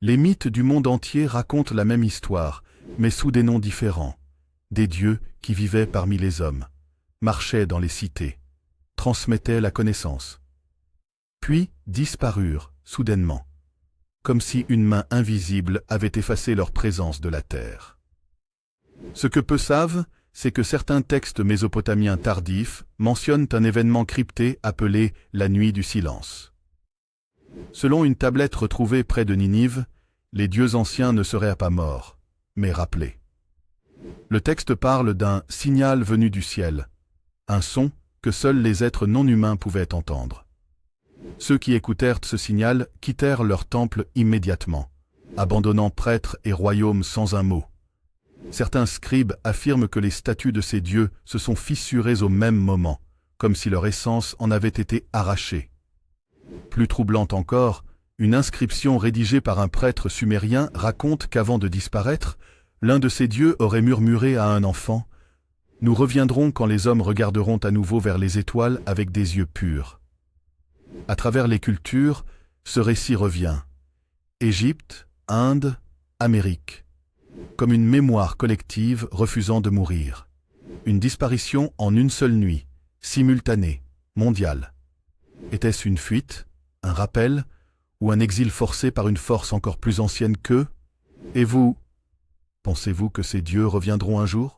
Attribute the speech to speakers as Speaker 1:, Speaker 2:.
Speaker 1: Les mythes du monde entier racontent la même histoire, mais sous des noms différents. Des dieux qui vivaient parmi les hommes, marchaient dans les cités, transmettaient la connaissance. Puis disparurent, soudainement, comme si une main invisible avait effacé leur présence de la terre. Ce que peu savent, c'est que certains textes mésopotamiens tardifs mentionnent un événement crypté appelé la Nuit du Silence. Selon une tablette retrouvée près de Ninive, les dieux anciens ne seraient pas morts, mais rappelés. Le texte parle d'un « signal venu du ciel », un son que seuls les êtres non humains pouvaient entendre. Ceux qui écoutèrent ce signal quittèrent leur temple immédiatement, abandonnant prêtres et royaumes sans un mot. Certains scribes affirment que les statues de ces dieux se sont fissurées au même moment, comme si leur essence en avait été arrachée. Plus troublante encore, une inscription rédigée par un prêtre sumérien raconte qu'avant de disparaître, l'un de ces dieux aurait murmuré à un enfant « Nous reviendrons quand les hommes regarderont à nouveau vers les étoiles avec des yeux purs. » À travers les cultures, ce récit revient. Égypte, Inde, Amérique. Comme une mémoire collective refusant de mourir. Une disparition en une seule nuit, simultanée, mondiale. Était-ce une fuite, un rappel, ou un exil forcé par une force encore plus ancienne qu'eux? Et vous, pensez-vous que ces dieux reviendront un jour?